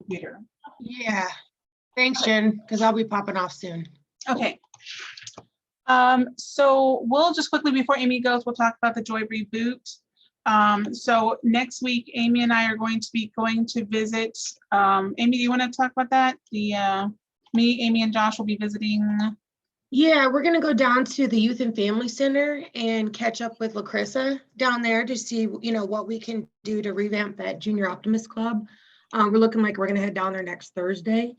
computer. Yeah. Thanks, Jen, because I'll be popping off soon. Okay. So we'll just quickly, before Amy goes, we'll talk about the Joy reboot. So next week, Amy and I are going to be going to visit. Amy, do you want to talk about that? Me, Amy, and Josh will be visiting. Yeah, we're going to go down to the Youth and Family Center and catch up with Lacrissa down there to see, what we can do to revamp that Junior Optimist Club. We're looking like we're going to head down there next Thursday.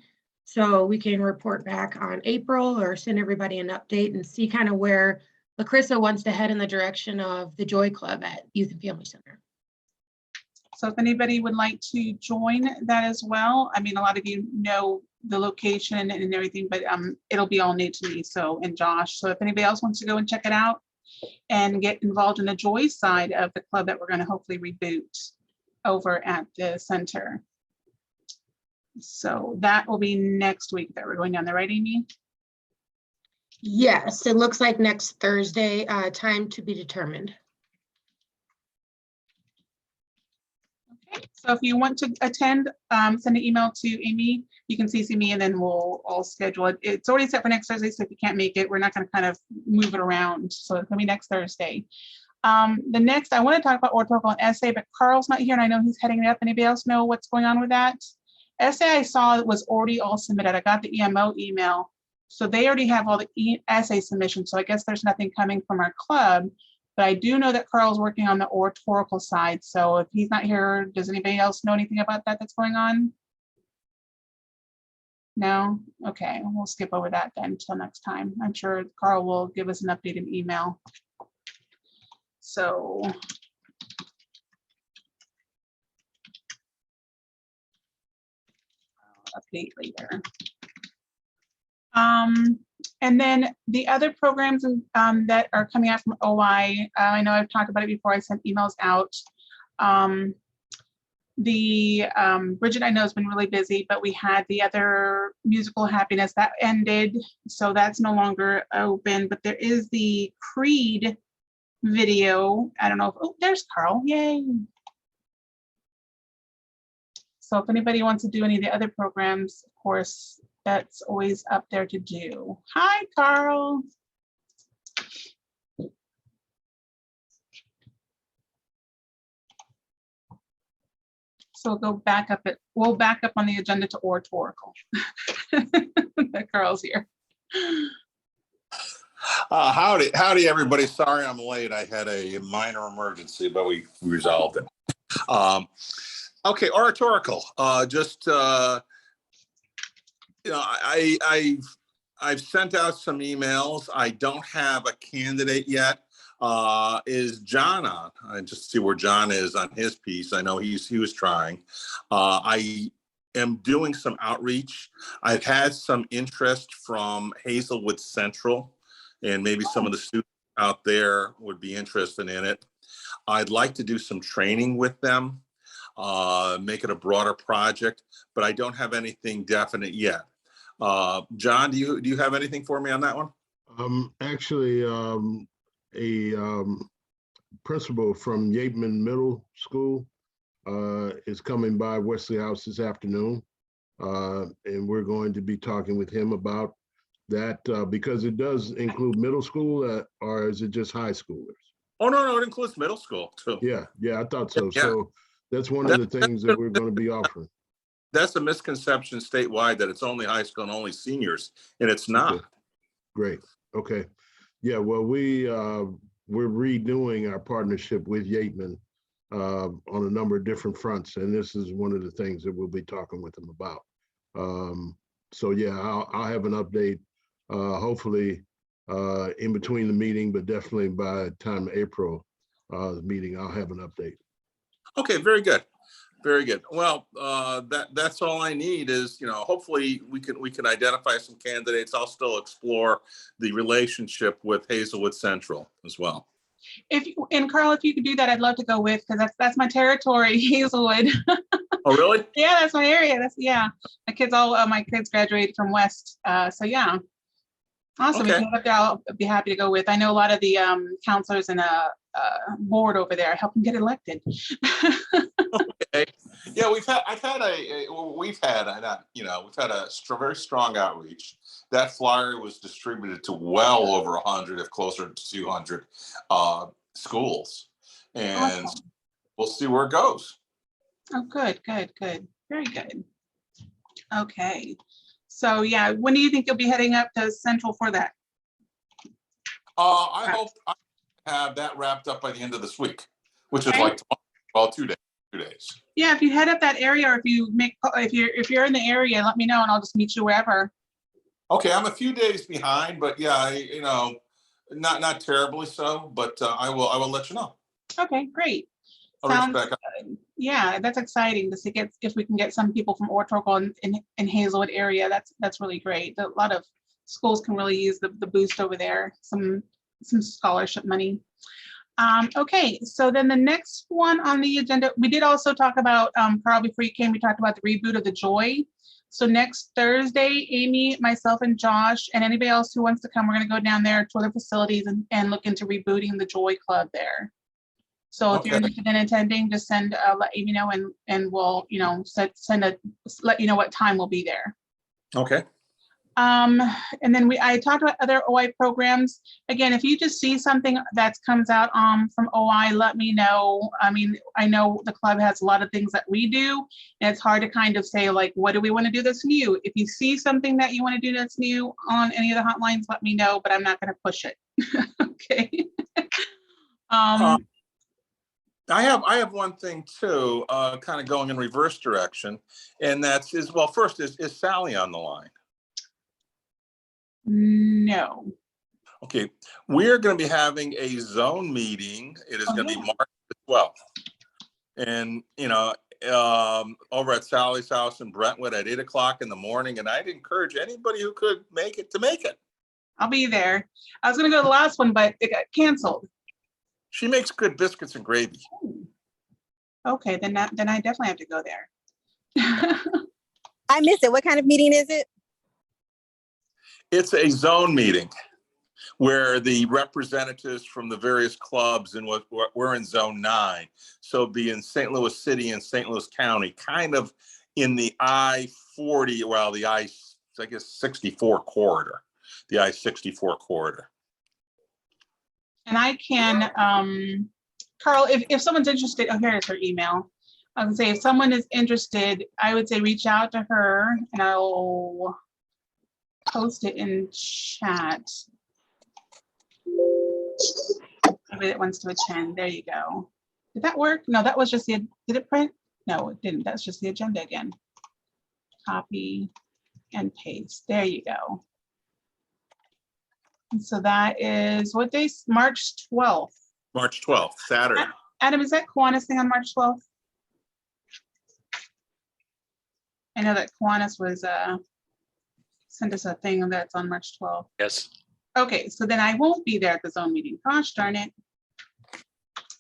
So we can report back on April or send everybody an update and see kind of where Lacrissa wants to head in the direction of the Joy Club at Youth and Family Center. So if anybody would like to join that as well, I mean, a lot of you know the location and everything, but it'll be all new to me, so, and Josh. So if anybody else wants to go and check it out and get involved in the Joy side of the club that we're going to hopefully reboot over at the center. So that will be next week that we're going down there, right, Amy? Yes, it looks like next Thursday, time to be determined. Okay, so if you want to attend, send an email to Amy. You can CC me and then we'll all schedule it. It's already set for next Thursday, so if you can't make it, we're not going to kind of move it around. So it's going to be next Thursday. The next, I want to talk about oratorical and essay, but Carl's not here and I know he's heading it up. Anybody else know what's going on with that? Essay I saw was already all submitted. I got the EMO email. So they already have all the essay submissions. So I guess there's nothing coming from our club, but I do know that Carl's working on the oratorical side. So if he's not here, does anybody else know anything about that that's going on? No? Okay, we'll skip over that then until next time. I'm sure Carl will give us an updated email. So. Update later. And then the other programs that are coming out from OI, I know I've talked about it before, I sent emails out. Bridget, I know, has been really busy, but we had the other musical Happiness that ended, so that's no longer open, but there is the Creed video. I don't know if, oh, there's Carl, yay. So if anybody wants to do any of the other programs, of course, that's always up there to do. Hi, Carl. So we'll go back up we'll back up on the agenda to oratorical. That Carl's here. Howdy, everybody. Sorry I'm late. I had a minor emergency, but we resolved it. Okay, oratorical. I've sent out some emails. I don't have a candidate yet. Is John on? I just see where John is on his piece. I know he was trying. I am doing some outreach. I've had some interest from Hazelwood Central, and maybe some of the students out there would be interested in it. I'd like to do some training with them, make it a broader project, but I don't have anything definite yet. John, do you have anything for me on that one? Actually, a principal from Yateman Middle School is coming by Wesley House this afternoon, and we're going to be talking with him about that because it does include middle school, or is it just high schoolers? Oh, no, it includes middle school too. Yeah, I thought so. Yeah. So that's one of the things that we're going to be offering. That's a misconception statewide that it's only high school and only seniors, and it's not. Okay. Great. Okay. Yeah. Well, we're redoing our partnership with Yateman on a number of different fronts, and this is one of the things that we'll be talking with them about. So yeah, I'll have an update. Hopefully in between the meeting, but definitely by the time April the meeting, I'll have an update. Okay, very good. Very good. Well, that's all I need is, hopefully we can identify some candidates. I'll still explore the relationship with Hazelwood Central as well. And Carl, if you could do that, I'd love to go with, because that's my territory, Hazelwood. Oh, really? Yeah, that's my area. Yeah. My kids graduated from West. So yeah. Awesome. Okay. If you have there, I'll be happy to go with. I know a lot of the counselors and board over there. I help them get elected. Okay. Yeah, we've had a very strong outreach. That flyer was distributed to well over 100, if closer to 200 schools, and Awesome. we'll see where it goes. Oh, good, good, good. Very good. Okay. So yeah, when do you think you'll be heading up to Central for that? I hope I have that wrapped up by the end of this week, which is Okay. like tomorrow. Well, 2 days. 2 days. Yeah, if you head up that area, or if you're in the area, let me know and I'll just meet you wherever. Okay, I'm a few days behind, but yeah, not terribly so, but I will let you know. Okay, great. I'll reach Sounds back out. good. Yeah, that's exciting to see if we can get some people from Ortoco and Hazelwood area. That's really great. A lot of schools can really use the boost over there. Some scholarship money. Okay, so then the next one on the agenda, we did also talk about, Carl, before you came, we talked about the reboot of the Joy. So next Thursday, Amy, myself, and Josh, and anybody else who wants to come, we're gonna go down there, tour the facilities and look into rebooting the Joy Club there. So if you're Okay. interested in attending, just let Amy know and we'll, let you know what time we'll be there. Okay. And then I talked about other OI programs. Again, if you just see something that comes out from OI, let me know. I mean, I know the club has a lot of things that we do, and it's hard to kind of say, like, what do we want to do that's new? If you see something that you want to do that's new on any of the hotlines, let me know, but I'm not going to push it. Okay. I have one thing too, kind of going in reverse direction, and first is Sally on the line? No. Okay, we're going to be having a zone meeting. It is going to be March the 12th, and over at Sally's house in Brentwood at 8 o'clock in the morning. And I'd encourage anybody who could make it to make it. I'll be there. I was going to go to the last one, but it got canceled. She makes good biscuits and gravy. Okay, then I definitely have to go there. I missed it. What kind of meeting is it? It's a zone meeting where the representatives from the various clubs, and we're in zone 9. So be in St. Louis City and St. Louis County, kind of in the I-40, well, the I-64 corridor, the I-64 corridor. And I can, Carl, if someone's interested, oh, here's her email. I would say if someone is interested, I would say reach out to her and I'll post it in chat. Everybody that wants to attend, there you go. Did that work? No, that was just did it print? No, it didn't. That's just the agenda again. Copy and paste. There you go. And so that is, what day? March 12th. March 12th, Saturday. Adam, is that Kiwanis thing on March 12th? I know that Kiwanis was sent us a thing that's on March 12th. Yes. Okay, so then I won't be there at the zone meeting. Gosh darn it.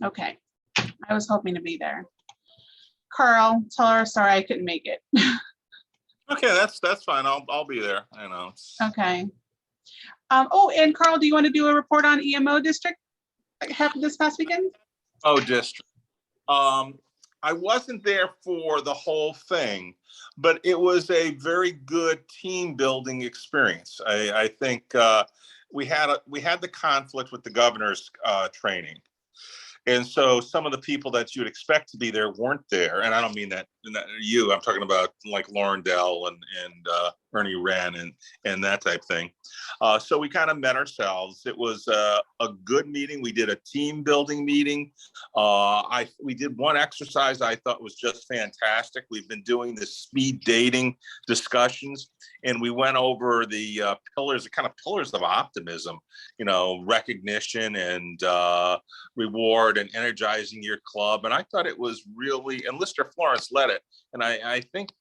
Okay, I was hoping to be there. Carl, tell her sorry I couldn't make it. Okay, that's fine. I'll be there. I know. Okay. Oh, and Carl, do you want to do a report on EMO district that happened this past weekend? Oh, district. I wasn't there for the whole thing, but it was a very good team building experience. I think we had the conflict with the governor's training. And so some of the people that you'd expect to be there weren't there. And I don't mean that you, I'm talking about like Lauren Dell and Ernie Wren and that type thing. So we kind of met ourselves. It was a good meeting. We did a team building meeting. We did one exercise I thought was just fantastic. We've been doing the speed dating discussions, and we went over the pillars of optimism, recognition and reward and energizing your club. And I thought it was really, and Lister Florence led it. And I think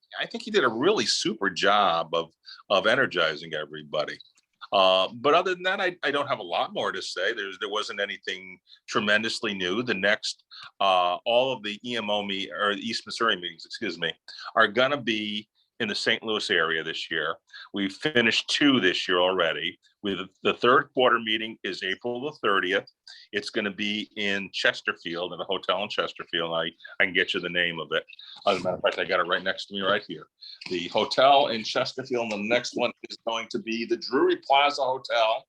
he did a really super job of energizing everybody. But other than that, I don't have a lot more to say. There wasn't anything tremendously new. The next, all of the EMO or the East Missouri meetings, are going to be in the St. Louis area this year. We've finished 2 this year already. With the third quarter meeting is April the 30th. It's going to be in Chesterfield, at a hotel in Chesterfield. I can get you the name of it. As a matter of fact, I got it right next to me right here. The hotel in Chesterfield. And the next one is going to be the Drury Plaza Hotel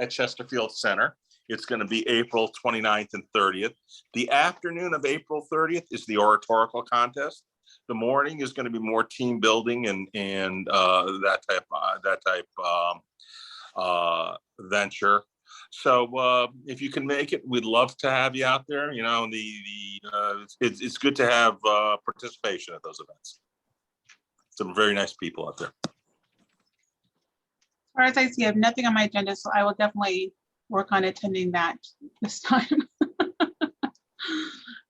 at Chesterfield Center. It's going to be April 29th and 30th. The afternoon of April 30th is the oratorical contest. The morning is going to be more team building and that type venture. So if you can make it, we'd love to have you out there. You know, it's good to have participation at those events. Some very nice people out there. As far as I see, I have nothing on my agenda, so I will definitely work on attending that this time.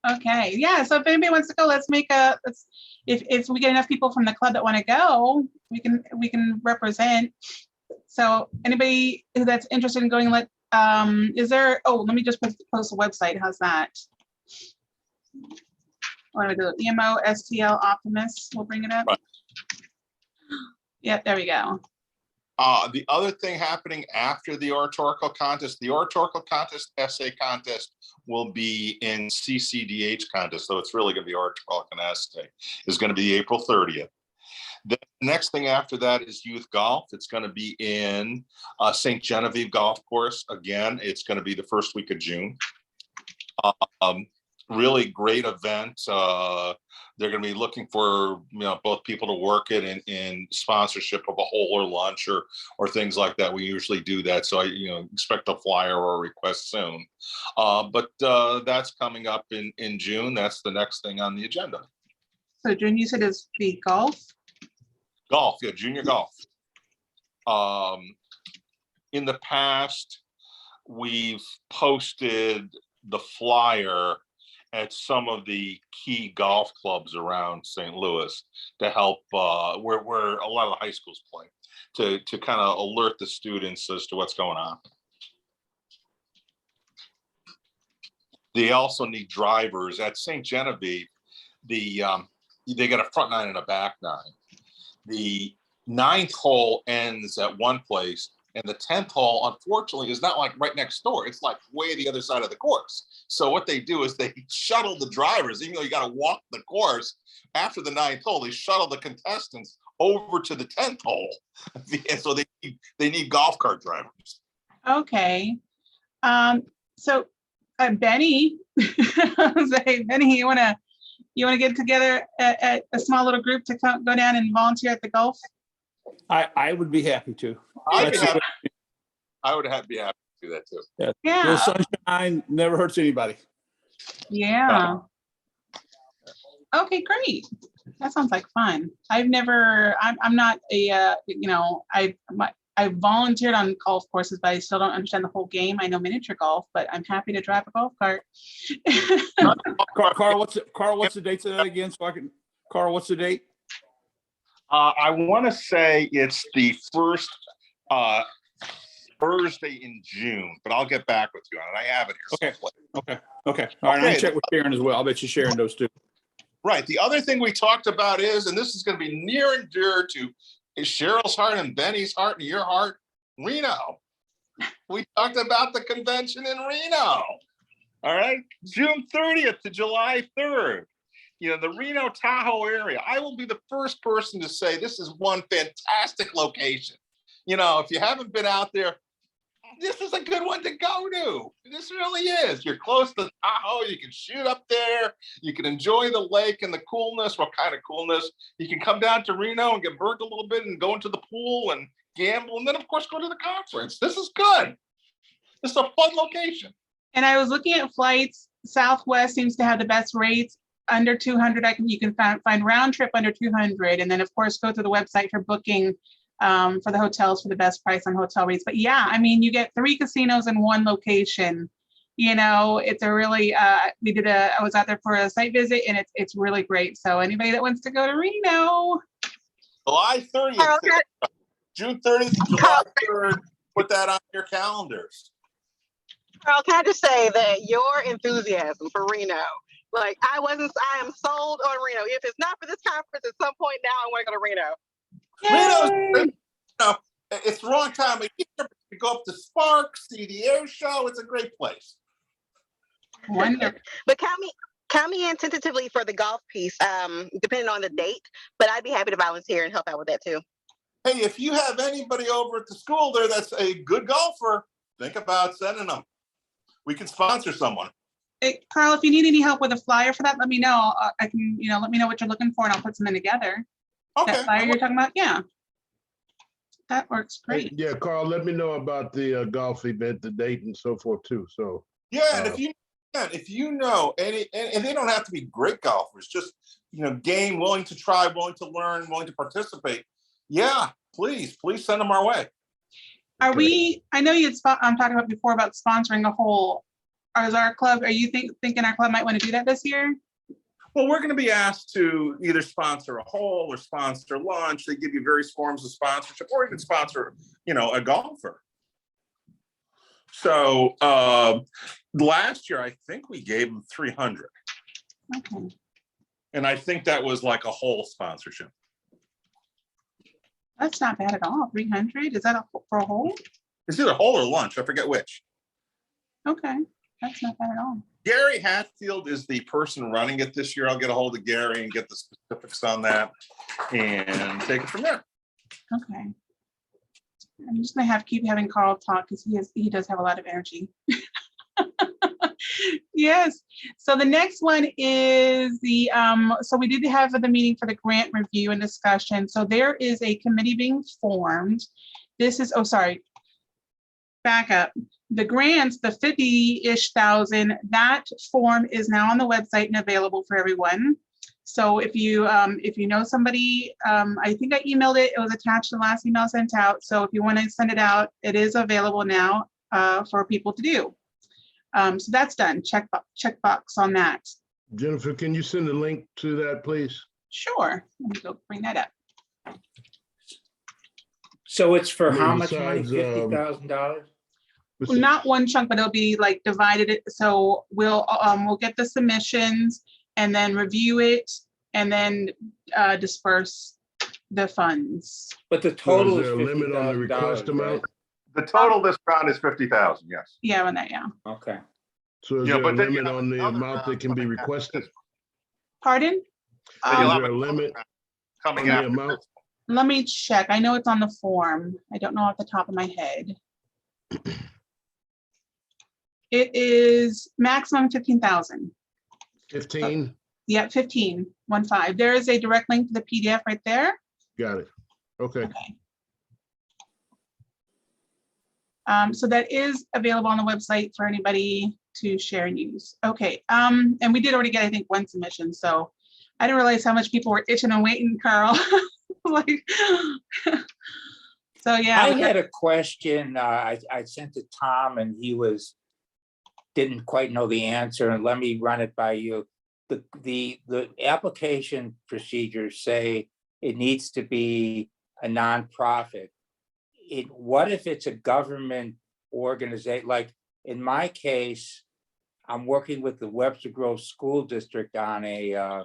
Okay, yeah, so if anybody wants to go, let's make if we get enough people from the club that want to go, we can represent. So anybody that's interested in going, let me just post a website. How's that? What do I do? EMO STL Optimist. We'll bring it up. Right. Yeah, there we go. The other thing happening after the oratorical contest, essay contest will be in CCDH contest. So it's really going to be oratorical and essay is going to be April 30th. The next thing after that is youth golf. It's going to be in St. Genevieve Golf Course. Again, it's going to be the first week of June. Really great event. They're going to be looking for both people to work it in sponsorship of a hole or lunch or things like that. We usually do that, so I expect a flyer or a request soon. But that's coming up in June. That's the next thing on the agenda. So June, you said is the golf? Golf, yeah, junior golf. In the past, we've posted the flyer at some of the key golf clubs around St. Louis to help where a lot of the high schools play, to kind of alert the students as to what's going on. They also need drivers at St. Genevieve. They got a front 9 and a back 9. The 9th hole ends at one place, and the 10th hole, unfortunately, is not like right next door. It's like way the other side of the course. So what they do is they shuttle the drivers, even though you got to walk the course. After the 9th hole, they shuttle the contestants over to the 10th hole. And so they need golf cart drivers. Okay. So Benny, say, Benny, you wanna get together at a small little group to go down and volunteer at the golf? I would be happy to. I would be happy to do that too. Yeah. Little sunshine never hurts anybody. Yeah. Okay, great. That sounds like fun. I'm not a, I volunteered on golf courses, but I still don't understand the whole game. I know miniature golf, but I'm happy to drive a golf cart. Carl, what's the date of that again? Carl, what's the date? I want to say it's the first Thursday in June, but I'll get back with you on it. I have it here. Okay. All right, I'm gonna check with Sharon as well. I'll bet you Sharon knows too. Right. The other thing we talked about is, and this is going to be near and dear to Cheryl's heart and Benny's heart and your heart, Reno. We talked about the convention in Reno. All right. June 30th to July 3rd. The Reno Tahoe area. I will be the first person to say this is one fantastic location. If you haven't been out there, this is a good one to go to. This really is. You're close to Tahoe. You can shoot up there. You can enjoy the lake and the coolness. What kind of coolness? You can come down to Reno and get burnt a little bit and go into the pool and gamble. And then, of course, go to the conference. This is good. This is a fun location. And I was looking at flights. Southwest seems to have the best rates. Under 200, you can find round trip under 200. And then, of course, go to the website for booking for the hotels for the best price on hotel rates. But yeah, I mean, you get 3 casinos in one location. It's a really, I was out there for a site visit, and it's really great. So anybody that wants to go to Reno. July 30th, June 30th, July 3rd, put that on your calendars. Carl, can I just say that your enthusiasm for Reno Like I am sold on Reno. If it's not for this conference, at some point now I want to go to Reno. Reno's, you know, it's the wrong time of year. You go up to Sparks, see the air show. It's a great place. Wonderful. But count me in tentatively for the golf piece, depending on the date. But I'd be happy to volunteer and help out with that too. Hey, if you have anybody over at the school there that's a good golfer, think about sending them. We can sponsor someone. Hey, Carl, if you need any help with a flyer for that, let me know. I can, let me know what you're looking for and I'll put something together. Okay. That flyer you're talking about? Yeah. That works great. Yeah, Carl, let me know about the golf event, the date and so forth too. So, Yeah, and if you know any, and they don't have to be great golfers, just game, willing to try, willing to learn, willing to participate. Yeah, please send them our way. Are we? I know I'm talking about before about sponsoring a whole. Are you thinking our club might want to do that this year? Well, we're going to be asked to either sponsor a hole or sponsor lunch. They give you various forms of sponsorship, or even sponsor, a golfer. So last year, I think we gave them 300. Okay. And I think that was like a whole sponsorship. That's not bad at all. 300? Is that for a whole? It's either whole or lunch. I forget which. Okay. That's not bad at all. Gary Hatfield is the person running it this year. I'll get a hold of Gary and get the specifics on that and take it from there. Okay. I'm just gonna keep having Carl talk because he does have a lot of energy. Yes. So the next one is so we did have the meeting for the grant review and discussion. So there is a committee being formed. This is, back up. The grants, the 50-ish thousand, that form is now on the website and available for everyone. So if you know somebody, I think I emailed it. It was attached to the last email sent out. So if you want to send it out, it is available now for people to do. So that's done. Checkbox on that. Jennifer, can you send a link to that, please? Sure. Let me go bring that up. So it's for Yeah, how much money? besides, $50,000? Well, not one chunk, but it'll be like divided. So we'll get the submissions and then review it and then disperse the funds. But the So total is there a limit on the request $50,000, amount? right? The total this round is 50,000. Yes. Yeah, on that, yeah. Okay. So is Yeah, there a but then you limit have on the another amount that can be round requested? Pardon? Is Then you'll have there a another limit round on coming the after amount? this. Let me check. I know it's on the form. I don't know off the top of my head. It is maximum 15,000. 15? Yeah, 15, 15. There is a direct link to the PDF right there. Got it. Okay. Okay. So that is available on the website for anybody to share and use. Okay, and we did already get, I think, one submission. So I didn't realize how much people were itching and waiting, Carl. Like, so yeah. I had a question. I sent to Tom and he didn't quite know the answer, and let me run it by you. The application procedures say it needs to be a nonprofit. What if it's a government organization? Like in my case, I'm working with the Webster Grove School District on a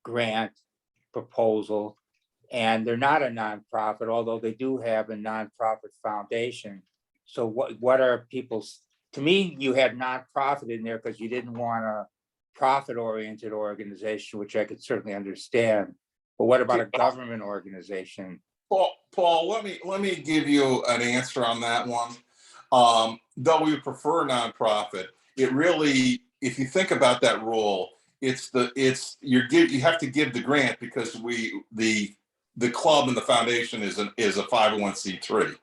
grant proposal, and they're not a nonprofit, although they do have a nonprofit foundation. So what are people's, to me, you had nonprofit in there because you didn't want a profit-oriented organization, which I could certainly understand. But what about a government organization? Paul, let me give you an answer on that one. Though we would prefer nonprofit, it really, if you think about that rule, you have to give the grant because the club and the foundation is a 501c3.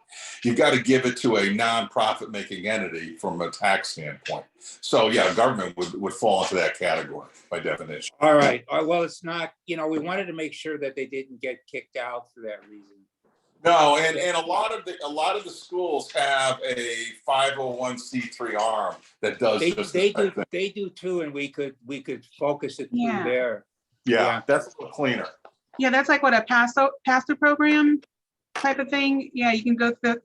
You've got to give it to a nonprofit making entity from a tax standpoint. So yeah, government would fall into that category by definition. All right. Well, it's not, we wanted to make sure that they didn't get kicked out for that reason. No, and a lot of the schools have a 501c3 arm that does They do too, and we could focus it through there. Yeah, that's a little cleaner. Yeah, that's like what a pastor program type of thing. Yeah, you can go through,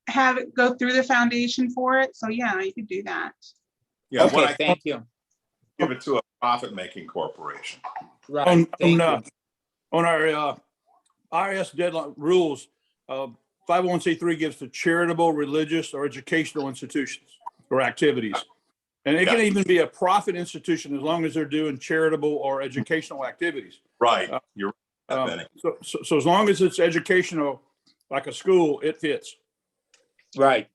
have it go through the foundation for it. So yeah, you could do that. Yeah, Okay, thank you. give it to a profit-making corporation. Right, On, thank on, you. on our IRS deadline rules, 501c3 gives to charitable, religious, or educational institutions or activities. And it can Yeah. even be a profit institution as long as they're doing charitable or educational activities. Right, you're right, Um, Benny. so as long as it's educational, like a school, it fits. Right,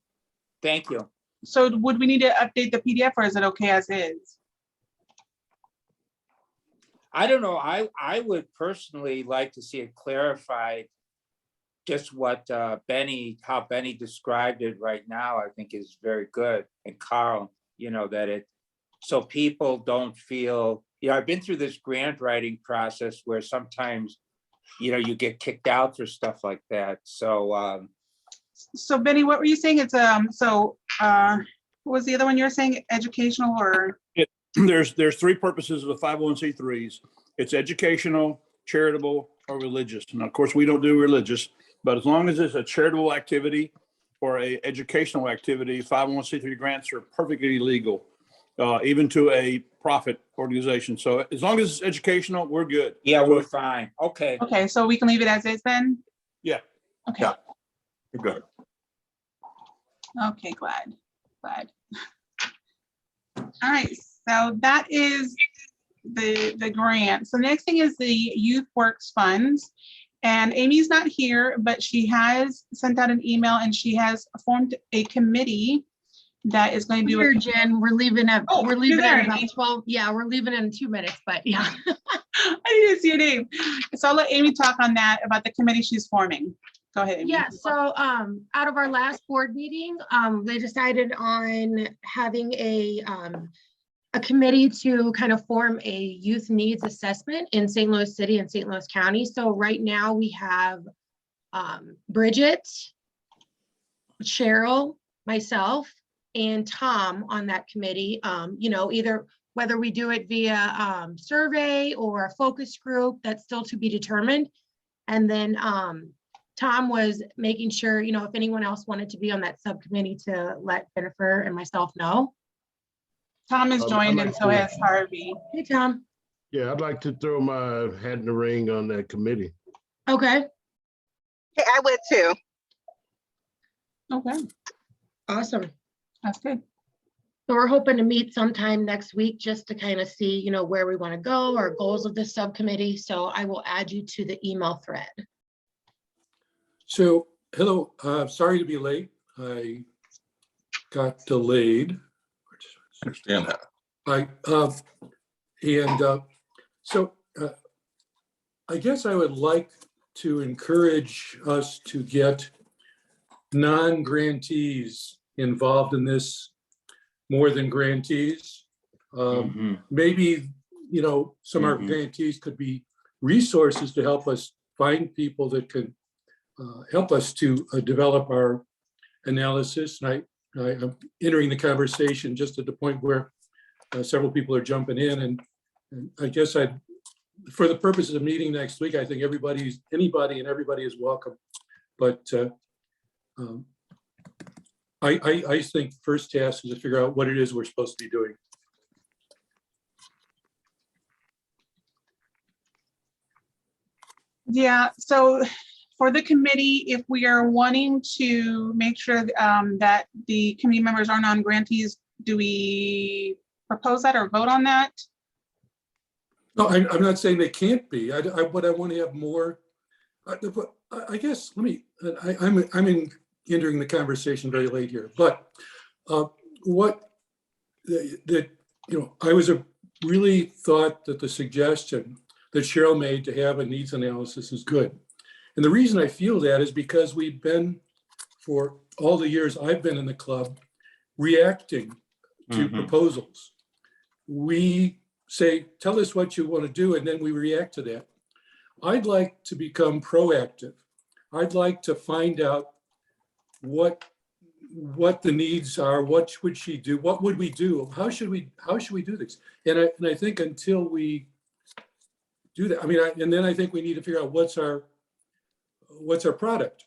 thank you. So would we need to update the PDF or is it okay as is? I don't know, I would personally like to see it clarified. Just what how Benny described it right now, I think is very good. And Carl, that it, so people don't feel, I've been through this grant writing process where sometimes, you get kicked out for stuff like that. So, So Benny, what were you saying? It's, what was the other one you were saying? Educational or? There's three purposes of the 501c3s. It's educational, charitable, or religious. And of course, we don't do religious, but as long as it's a charitable activity or a educational activity, 501c3 grants are perfectly legal, even to a profit organization. So as long as it's educational, we're good. yeah, So we're fine. Okay, Okay, so we can leave it as is then? Yeah. Okay. Yeah. You're good. Okay, glad. All right, so that is the grant. So the next thing is the Youth Works Funds. And Amy's not here, but she has sent out an email and she has formed a committee that is going to do Here, it. Jen, we're leaving at, Oh, we're you're leaving there, at about Amy. 12. Yeah, we're leaving in 2 minutes, but yeah. I didn't see your name. So I'll let Amy talk on that about the committee she's forming. Go ahead, Amy. Yeah, so out of our last board meeting, they decided on having a committee to kind of form a youth needs assessment in St. Louis City and St. Louis County. So right now we have Bridget, Cheryl, myself, and Tom on that committee. Either whether we do it via survey or a focus group, that's still to be determined. And then Tom was making sure, if anyone else wanted to be on that subcommittee to let Jennifer and myself know. Tom has I'd joined like and so to- has Harvey. Hey, Tom. Yeah, I'd like to throw my hat in the ring on that committee. Okay, Okay, I would too. Okay, awesome. that's good. So we're hoping to meet sometime next week just to kind of see, where we want to go, our goals of this subcommittee. So I will add you to the email thread. So, hello, sorry to be late. I got delayed. Understand that. I guess I would like to encourage us to get non-grantees involved in this more than grantees. Maybe, some of our grantees could be resources to help us find people that can help us to develop our analysis. And I'm entering the conversation just at the point where several people are jumping in, and I guess for the purposes of meeting next week, I think anybody and everybody is welcome. But I think first task is to figure out what it is we're supposed to be doing. Yeah, so for the committee, if we are wanting to make sure that the committee members are non-grantees, do we propose that or vote on that? No, I'm not saying they can't be. But I want to have more. I guess I'm entering the conversation very late here. But I really thought that the suggestion that Cheryl made to have a needs analysis is good. And the reason I feel that is because we've been, for all the years I've been in the club, reacting to proposals. We say, tell us what you want to do, and then we react to that. I'd like to become proactive. I'd like to find out what the needs are, what should she do, what would we do, how should we do this? And I think until we do that, and then I think we need to figure out what's our product.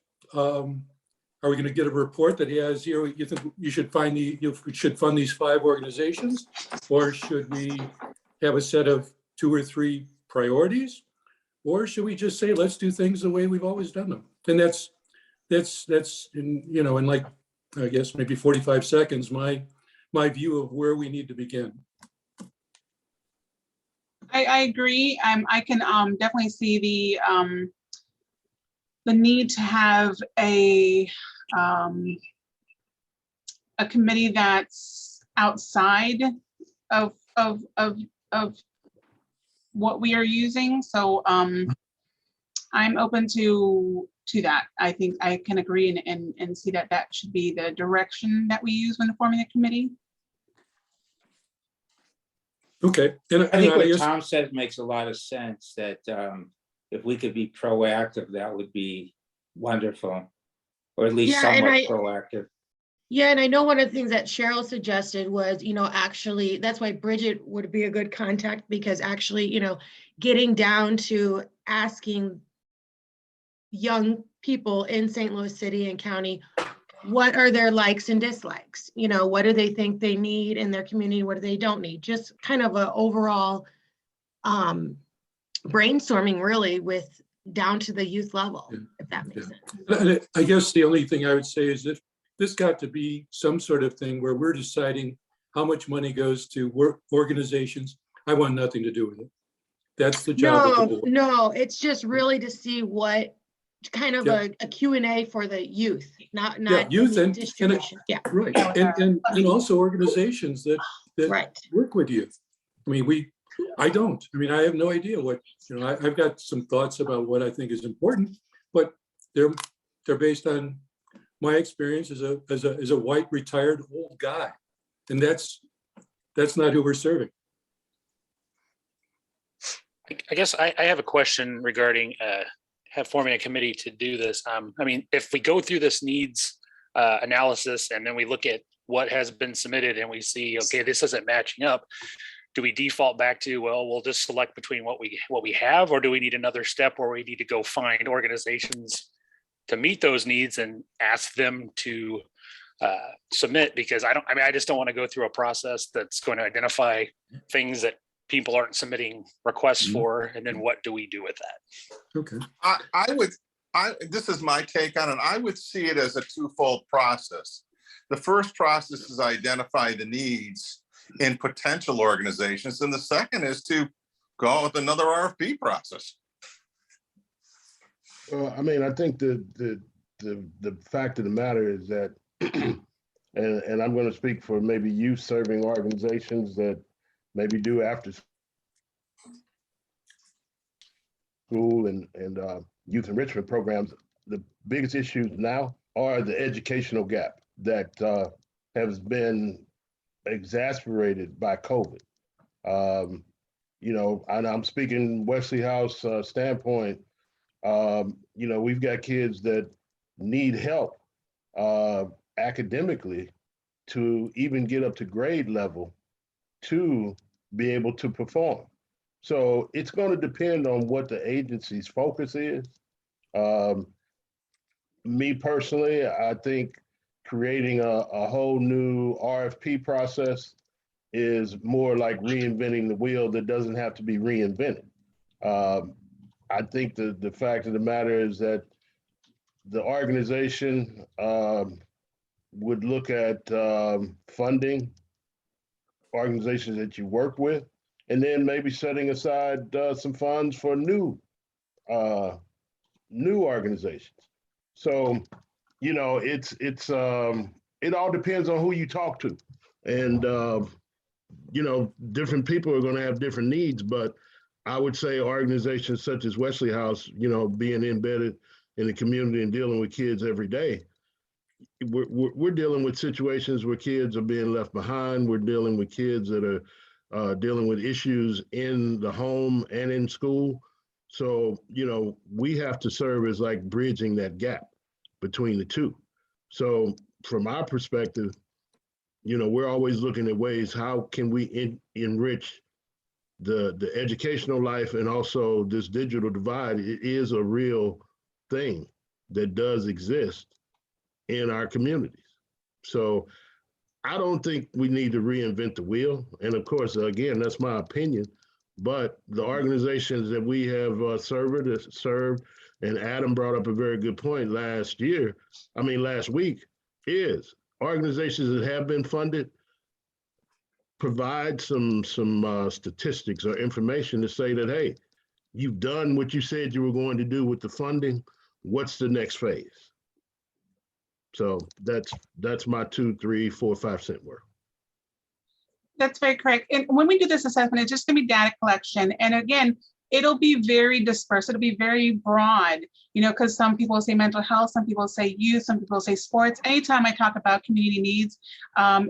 Are we going to get a report that has, you think you should fund these 5 organizations? Or should we have a set of 2 or 3 priorities? Or should we just say, let's do things the way we've always done them? And that's in like, I guess maybe 45 seconds, my view of where we need to begin. I agree. I can definitely see the need to have a committee that's outside of what we are using. So I'm open to that. I think I can agree and see that that should be the direction that we use when forming a committee. Okay. And I think I what guess, Tom said makes a lot of sense, that if we could be proactive, that would be wonderful, or at least Yeah, and somewhat proactive. Yeah, and I know one of the things that Cheryl suggested was, actually, that's why Bridget would be a good contact, because actually, getting down to asking young people in St. Louis City and County, what are their likes and dislikes? What do they think they need in their community? What do they don't need? Just kind of an overall brainstorming, really, with down to the youth level, if that makes sense. and I guess the only thing I would say is that this got to be some sort of thing where we're deciding how much money goes to work organizations. I want nothing to do with it. That's the job of the board. No, it's just really to see what kind of Yeah. a Q&A for the youth, not youth any and distribution. Yeah, right, and also organizations that right. work with youth. I mean, I don't. I mean, I have no idea what, I've got some thoughts about what I think is important, but they're based on my experience as a white retired old guy, and that's not who we're serving. I guess I have a question regarding forming a committee to do this. I mean, if we go through this needs analysis and then we look at what has been submitted and we see, okay, this isn't matching up, do we default back to, well, we'll just select between what we have, or do we need another step where we need to go find organizations to meet those needs and ask them to submit? Because I just don't want to go through a process that's going to identify things that people aren't submitting requests for, and then what do we do with that? Okay. This is my take on it. I would see it as a twofold process. The first process is identify the needs in potential organizations, and the second is to go out with another RFP process. I mean, I think the fact of the matter is that, and I'm going to speak for maybe youth serving organizations that maybe do after school and youth enrichment programs. The biggest issues now are the educational gap that has been exasperated by COVID. And I'm speaking Wesley House standpoint. We've got kids that need help academically to even get up to grade level to be able to perform. So it's going to depend on what the agency's focus is. Me personally, I think creating a whole new RFP process is more like reinventing the wheel that doesn't have to be reinvented. I think the fact of the matter is that the organization would look at funding organizations that you work with, and then maybe setting aside some funds for new organizations. So, it all depends on who you talk to, and different people are going to have different needs. But I would say organizations such as Wesley House, being embedded in the community and dealing with kids every day, we're dealing with situations where kids are being left behind. We're dealing with kids that are dealing with issues in the home and in school. So, we have to serve as like bridging that gap between the two. So from our perspective, we're always looking at ways, how can we enrich the educational life, and also this digital divide. It is a real thing that does exist. in our communities. So I don't think we need to reinvent the wheel. And of course, again, that's my opinion. But the organizations that we have served, and Adam brought up a very good point last week, is organizations that have been funded provide some statistics or information to say that, hey, you've done what you said you were going to do with the funding. What's the next phase? So that's my 2, 3, 4, 5 cent worth. That's very correct. And when we do this assessment, it's just going to be data collection. And again, it'll be very dispersed. It'll be very broad, because some people say mental health, some people say youth, some people say sports. Anytime I talk about community needs,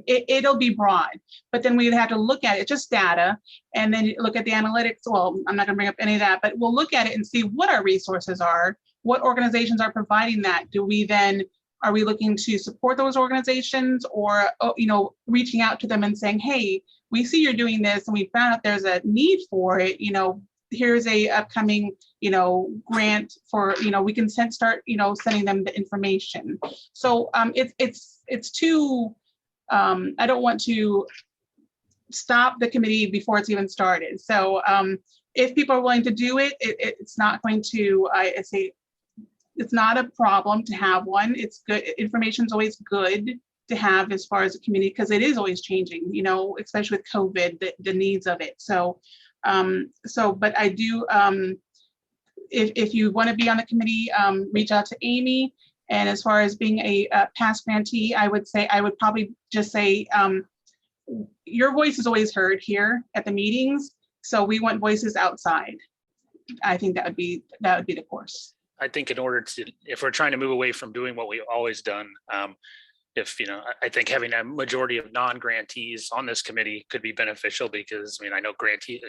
it'll be broad. But then we'd have to look at it, just data, and then look at the analytics. Well, I'm not going to bring up any of that, but we'll look at it and see what our resources are, what organizations are providing that. Are we looking to support those organizations, or, reaching out to them and saying, hey, we see you're doing this and we found out there's a need for it, here's a upcoming, grant for, we can start, sending them the information. So it's too, I don't want to stop the committee before it's even started. So if people are willing to do it, it's not going to, I say, it's not a problem to have one. It's good. Information is always good to have as far as the community, because it is always changing, especially with COVID, the needs of it. So, but I do, if you want to be on the committee, reach out to Amy. And as far as being a past grantee, I would probably just say, your voice is always heard here at the meetings. So we want voices outside. I think that would be the course. I think if we're trying to move away from doing what we've always done, I think having a majority of non-grantees on this committee could be beneficial, because I know grantees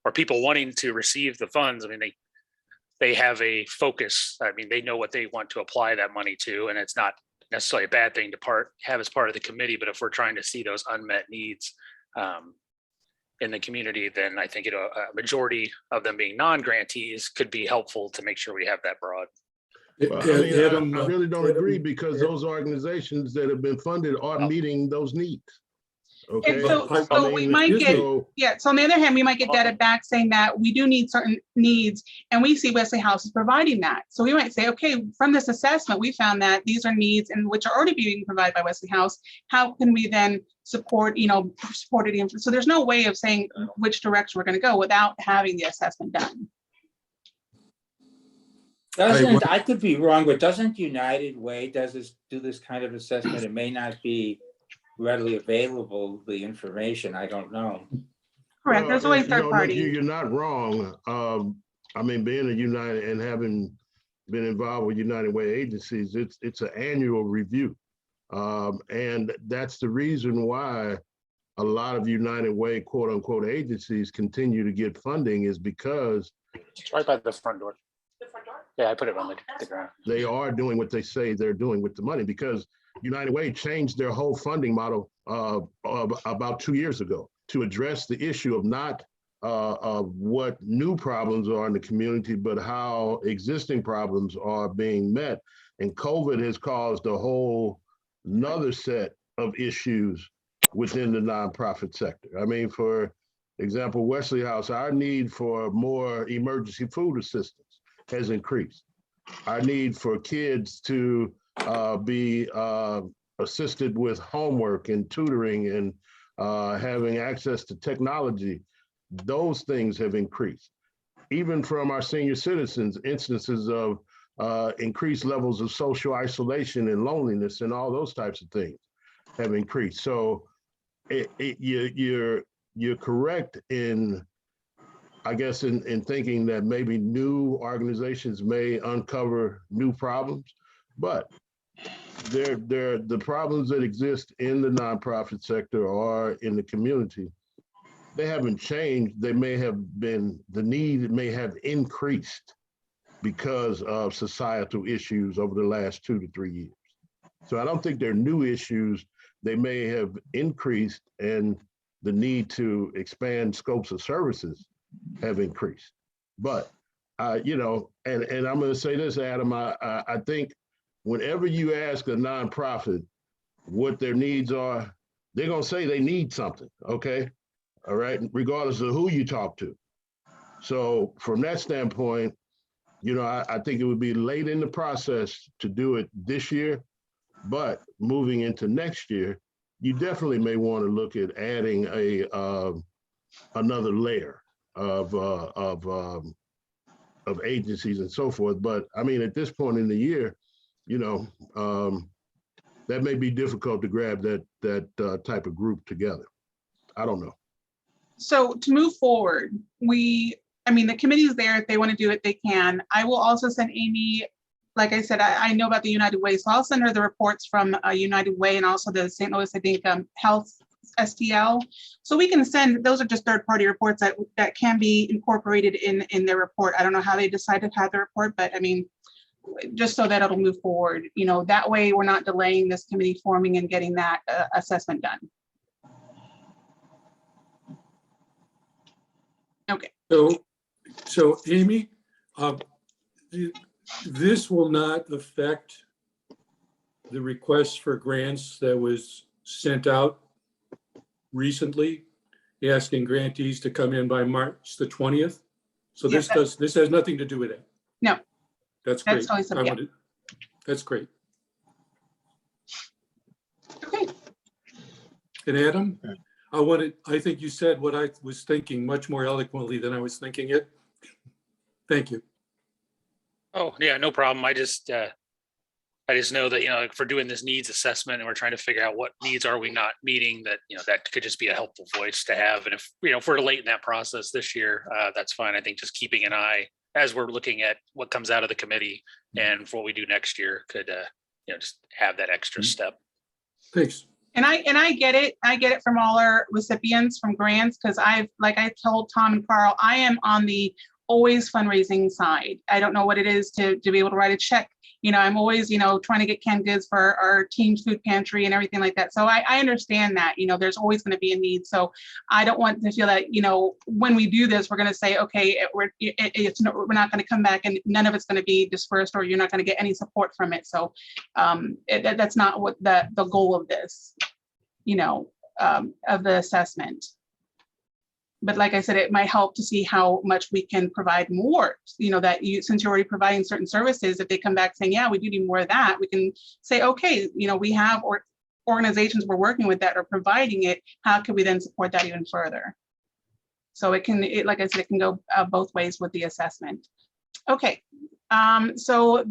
or people wanting to receive the funds, they have a focus. They know what they want to apply that money to, and it's not necessarily a bad thing to have as part of the committee. But if we're trying to see those unmet needs in the community, then I think a majority of them being non-grantees could be helpful to make sure we have that broad. Well, I really don't agree, because those organizations that have been funded are meeting those needs. Okay. And so we might get, so on the other hand, we might get data back saying that we do need certain needs, and we see Wesley House is providing that. So we might say, okay, from this assessment, we found that these are needs and which are already being provided by Wesley House. How can we then support it? So there's no way of saying which direction we're going to go without having the assessment done. I could be wrong, but doesn't United Way do this kind of assessment? It may not be readily available, the information. I don't know. Correct. There's always third party. You're not wrong. Being a United and having been involved with United Way agencies, it's an annual review. And that's the reason why a lot of United Way, quote unquote, agencies continue to get funding, is because it's right by the front door. The front door? Yeah, I put it on the ground. They are doing what they say they're doing with the money, because United Way changed their whole funding model about 2 years ago to address the issue of not what new problems are in the community, but how existing problems are being met. And COVID has caused a whole another set of issues within the nonprofit sector. For example, Wesley House, our need for more emergency food assistance has increased. Our need for kids to be assisted with homework and tutoring and having access to technology, those things have increased. Even from our senior citizens, instances of increased levels of social isolation and loneliness and all those types of things have increased. So you're correct in, I guess, in thinking that maybe new organizations may uncover new problems, but the problems that exist in the nonprofit sector or in the community, they haven't changed. They may have been, the need may have increased because of societal issues over the last 2 to 3 years. So I don't think they're new issues. They may have increased, and the need to expand scopes of services have increased. But, and I'm going to say this, Adam, I think whenever you ask a nonprofit what their needs are, they're gonna say they need something, okay? All right, regardless of who you talk to. So from that standpoint, I think it would be late in the process to do it this year, but moving into next year, you definitely may want to look at adding another layer of agencies and so forth. But I mean, at this point in the year, that may be difficult to grab that type of group together. I don't know. So to move forward, the committee is there. If they want to do it, they can. I will also send Amy, like I said, I know about the United Way, so I'll send her the reports from United Way and also the St. Louis, I think, Health STL. So we can send, those are just third-party reports that can be incorporated in their report. I don't know how they decided to have the report, but I mean, just so that it'll move forward. That way we're not delaying this committee forming and getting that assessment done. Okay. So Amy, this will not affect the request for grants that was sent out recently, asking grantees to come in by March the 20th. So Yes, this has nothing to do with it. No. That's great. That's always something, yeah. That's great. Okay. And Adam, I think you said what I was thinking much more eloquently than I was thinking it. Thank you. Oh, yeah, no problem. I just know that, if we're doing this needs assessment and we're trying to figure out what needs are we not meeting, that, that could just be a helpful voice to have. And if we're late in that process this year, that's fine. I think just keeping an eye as we're looking at what comes out of the committee and what we do next year could, just have that extra step. Thanks. And I get it. I get it from all our recipients from grants, because like I told Tom and Carl, I am on the always fundraising side. I don't know what it is to be able to write a check. I'm always, trying to get canned goods for our team's food pantry and everything like that. So I understand that, there's always going to be a need. So I don't want to feel that, when we do this, we're going to say, okay, we're not going to come back and none of it's going to be dispersed, or you're not going to get any support from it. So that's not what the goal of this, of the assessment. But like I said, it might help to see how much we can provide more, since you're already providing certain services, if they come back saying, yeah, we do need more of that, we can say, okay, we have organizations we're working with that are providing it. How can we then support that even further? So like I said, it can go both ways with the assessment. Okay, so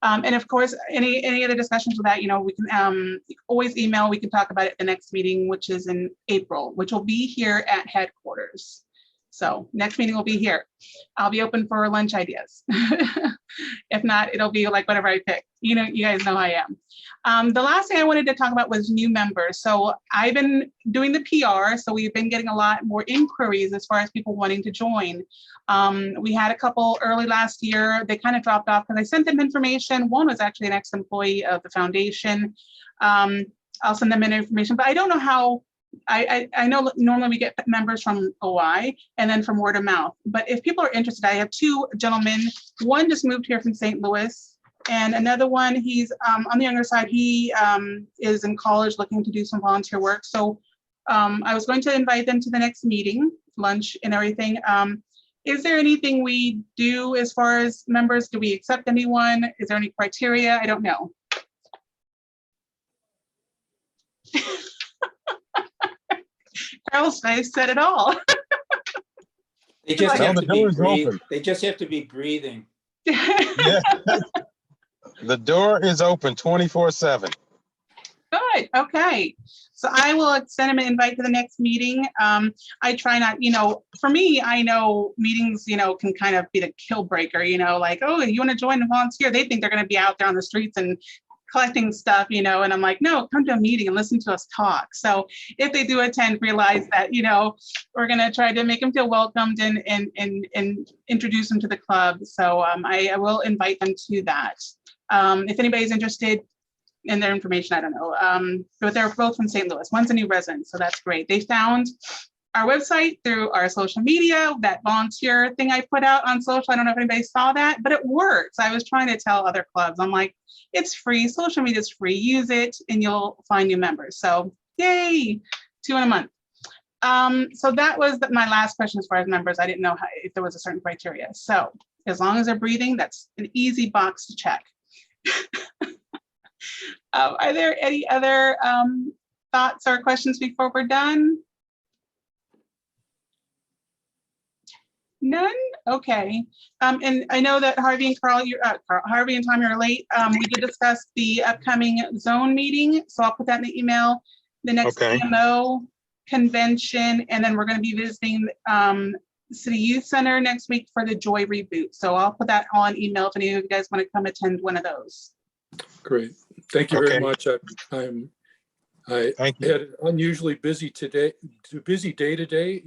and of course, any other discussions with that, we can always email. We can talk about it at the next meeting, which is in April, which will be here at headquarters. So next meeting will be here. I'll be open for lunch ideas. If not, it'll be like whatever I pick. You guys know I am. The last thing I wanted to talk about was new members. So I've been doing the PR. So we've been getting a lot more inquiries as far as people wanting to join. We had a couple early last year. They kind of dropped off because I sent them information. One was actually an ex-employee of the foundation. I'll send them in information, but I don't know how. I know normally we get members from OI and then from word of mouth, but if people are interested, I have two gentlemen. One just moved here from St. Louis, and another one, he's on the younger side. He is in college looking to do some volunteer work. So I was going to invite them to the next meeting, lunch and everything. Is there anything we do as far as members? Do we accept anyone? Is there any criteria? I don't know. Carl's face said it all. They just Well, have the to be door is breathing. open. They just have to be breathing. Yeah. The door is open 24/7. Good. Okay. So I will send him an invite to the next meeting. I try not, for me, I know meetings, can kind of be the kill breaker, like, oh, you want to join and volunteer? They think they're going to be out there on the streets and collecting stuff, and I'm like, no, come to a meeting and listen to us talk. So if they do attend, realize that, we're going to try to make them feel welcomed and introduce them to the club. So I will invite them to that. If anybody's interested in their information, I don't know, but they're both from St. Louis. One's a new resident, so that's great. They found our website, through our social media, that volunteer thing I put out on social. I don't know if anybody saw that, but it works. I was trying to tell other clubs, I'm like, it's free. Social media is free. Use it and you'll find new members. So yay, 2 in a month. So that was my last question as far as members. I didn't know if there was a certain criteria. So as long as they're breathing, that's an easy box to check. Are there any other thoughts or questions before we're done? None? Okay. And I know that Harvey and Carl, Harvey and Tom, you're late. We did discuss the upcoming zone meeting, so I'll put that in the email. The next Okay. CMO convention, and then we're going to be visiting City Youth Center next week for the Joy Reboot. So I'll put that on email if any of you guys want to come attend one of those. Great. Thank you very Okay. much. I Thank you. had an unusually busy day today,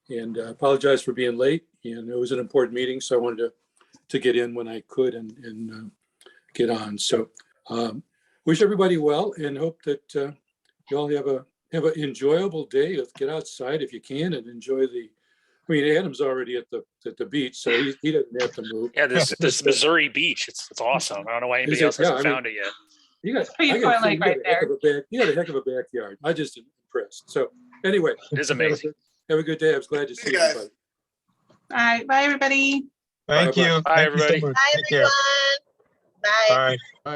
and apologize for being late. And it was an important meeting, so I wanted to get in when I could and get on. So wish everybody well and hope that you all have an enjoyable day. Get outside if you can and enjoy the. I mean, Adam's already at the beach, so he doesn't have to move. Yeah, this Missouri beach, it's awesome. I don't know why anybody else hasn't found it yet. You got, Pretty I gotta say, like right there. you got a heck of a backyard. I just am impressed. So anyway, It is amazing. have a good day. I was glad to see Hey, guys. everybody. All right, bye everybody. Thank Bye-bye. you. Bye, Thank you so everybody. much. Bye, Take care. everyone. Bye. Bye.